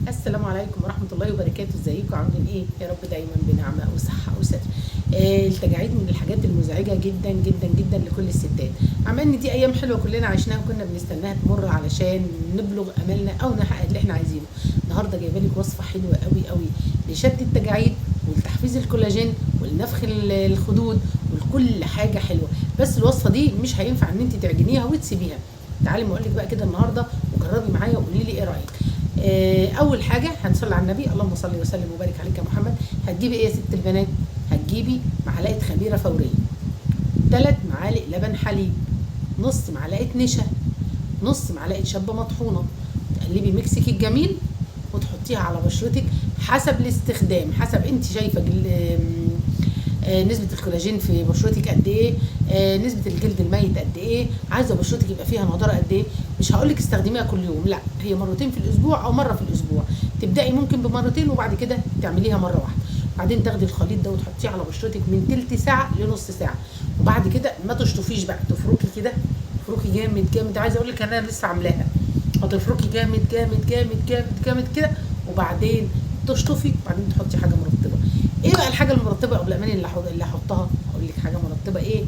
السلام عليكم ورحمة الله وبركاته. ازيكم عاملين ايه؟ يا رب دايما بنعمة وصحة وستر. التجاعيد من الحاجات المزعجة جدا جدا جدا لكل الستات. عمال ان دي ايام حلوة كلنا عشناها وكنا بنستناها تمر علشان نبلغ املنا او نحقق اللي احنا عايزينه. النهارده جايبه لك وصفة حلوة قوي قوي لشد التجاعيد ولتحفيز الكولاجين ولنفخ الخدود ولكل حاجة حلوة. بس الوصفة دي مش هينفع ان انت تعجنيها وتسيبيها. تعالي ما اقول لك بقى كده النهارده وجربي معايا وقولي لي ايه رايك. اول حاجه هنصلي على النبي، اللهم صل وسلم وبارك عليك يا محمد. هتجيبي ايه يا ست البنات؟ هتجيبي معلقه خميره فوريه، 3 معالق لبن حليب، نص معلقه نشا، نص معلقه شبه مطحونه. تقلبي ميكسك الجميل وتحطيها على بشرتك حسب الاستخدام، حسب انت شايفه نسبة الكولاجين في بشرتك قد ايه، نسبة الجلد الميت قد ايه، عايزة بشرتك يبقى فيها نضارة قد ايه. مش هقولك استخدميها كل يوم، لا، هي مرتين في الاسبوع او مرة في الاسبوع. تبدأي ممكن بمرتين وبعد كده تعمليها مرة واحدة. بعدين تاخدي الخليط ده وتحطيه على بشرتك من تلت ساعة لنص ساعة. وبعد كده ما تشطفيش بقى، تفركي كده، تفركي جامد جامد. عايزة اقولك ان انا لسه عاملاها. هتفركي جامد جامد جامد جامد جامد كده، وبعدين تشطفي، وبعدين تحطي حاجة مرطبة. ايه بقى الحاجه المرطبه قبل امان اللي هحطها؟ هقول لك حاجه مرطبه ايه.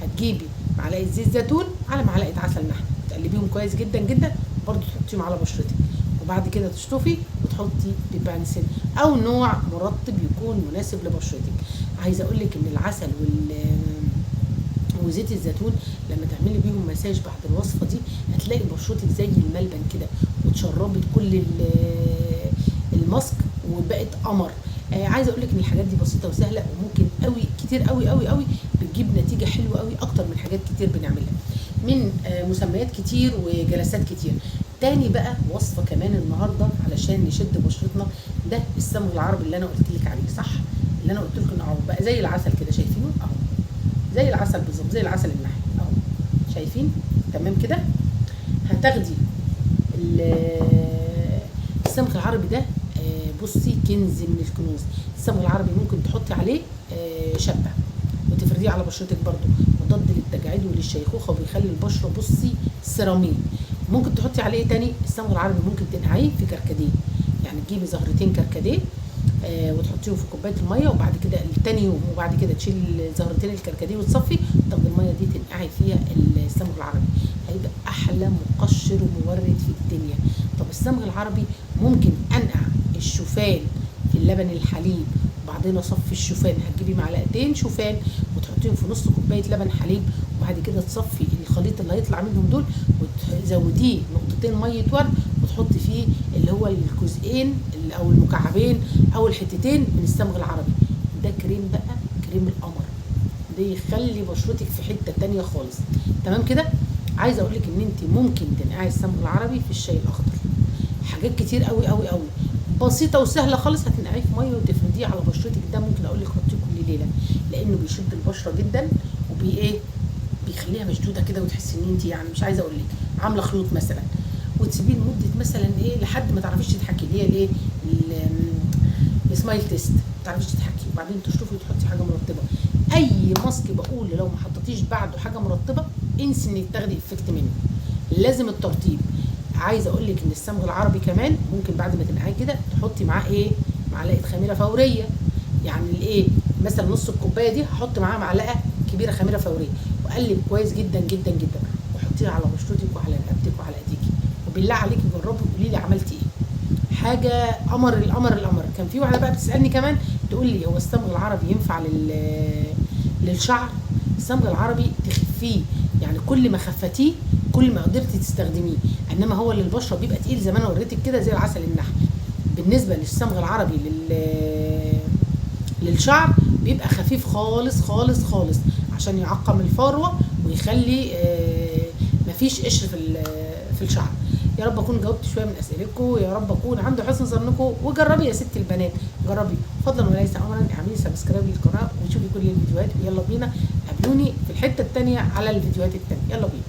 هتجيبي معلقه زيت زيتون على معلقه عسل نحل، تقلبيهم كويس جدا جدا، برضو تحطيهم على بشرتك. وبعد كده تشطفي وتحطي بيبانسين او نوع مرطب يكون مناسب لبشرتك. عايزه اقول لك ان العسل وزيت الزيتون لما تعملي بيهم مساج بعد الوصفه دي هتلاقي بشرتك زي الملبن كده، وتشربت كل الماسك وبقت قمر. عايزه اقول لك ان الحاجات دي بسيطه وسهله وممكن قوي كتير قوي قوي قوي بتجيب نتيجه حلوه قوي اكتر من حاجات كتير بنعملها، من مسميات كتير وجلسات كتير. تاني بقى وصفه كمان النهارده علشان نشد بشرتنا، ده الصمغ العربي اللي انا قلت لك عليه، صح؟ اللي انا قلت لكم اهو بقى زي العسل كده، شايفينه اهو، زي العسل بالظبط، زي العسل النحل اهو، شايفين؟ تمام كده. هتاخدي الصمغ العربي ده، بصي كنز من الكنوز. الصمغ العربي ممكن تحطي عليه شبه وتفرديه على بشرتك، برضو مضاد للتجاعيد وللشيخوخه وبيخلي البشره بصي سيراميك. ممكن تحطي عليه تاني الصمغ العربي، ممكن تنقعيه في كركديه، يعني تجيبي زهرتين كركديه وتحطيهم في كوبايه الميه، وبعد كده تاني يوم وبعد كده تشيلي زهرتين الكركديه وتصفي، تاخدي الميه دي تنقعي فيها الصمغ العربي، هيبقى احلى مقشر ومورد في الدنيا. طب الصمغ العربي ممكن انقع الشوفان في اللبن الحليب وبعدين اصفي الشوفان. هتجيبي معلقتين شوفان وتحطيهم في نص كوبايه لبن حليب، وبعد كده تصفي الخليط اللي هيطلع منهم دول وتزوديه نقطتين ميه ورد، وتحطي فيه اللي هو الجزئين او المكعبين او الحتتين من الصمغ العربي. ده كريم بقى، كريم القمر، ده يخلي بشرتك في حته تانيه خالص. تمام كده. عايزه اقول لك ان انت ممكن تنقعي الصمغ العربي في الشاي الاخضر. حاجات كتير قوي قوي قوي بسيطه وسهله خالص، هتنقعيه في ميه وتفرديه على بشرتك. ده ممكن اقول لك حطيه كل ليله، لانه بيشد البشره جدا وبي ايه، بيخليها مشدوده كده، وتحسي ان انت يعني مش عايزه اقول لك عامله خيوط مثلا، وتسيبيه لمده مثلا ايه لحد ما تعرفيش تضحكي، اللي هي الايه السمايل تيست، ما تعرفيش تضحكي، وبعدين تشطفي وتحطي حاجه مرطبه. اي ماسك بقول لو ما حطيتيش بعده حاجه مرطبه انسي انك تاخدي افكت منه، لازم الترطيب. عايزه اقول لك ان الصمغ العربي كمان ممكن بعد ما تنقعيه كده تحطي معاه ايه، معلقه خميره فوريه. يعني الايه، مثلا نص الكوبايه دي هحط معاها معلقه كبيره خميره فوريه، واقلب كويس جدا جدا جدا، وحطيها على بشرتك وعلى رقبتك وعلى ايديكي، وبالله عليكي جربي وقولي لي عملتي ايه. حاجه قمر القمر القمر. كان في واحده بقى بتسالني كمان تقول لي هو الصمغ العربي ينفع للشعر؟ الصمغ العربي تخفيه، يعني كل ما خفتيه كل ما قدرتي تستخدميه، انما هو للبشره بيبقى تقيل زي ما انا وريتك كده زي العسل النحل. بالنسبه للصمغ العربي للشعر بيبقى خفيف خالص خالص خالص، عشان يعقم الفروه ويخلي مفيش قشر في الشعر. يا رب اكون جاوبت شويه من اسئلتكم، يا رب اكون عند حسن ظنكم. وجربي يا ست البنات، جربي فضلا وليس امرا، اعملي سبسكرايب للقناه وشوفي كل الفيديوهات، ويلا بينا قابلوني في الحته الثانيه على الفيديوهات الثانيه. يلا بينا.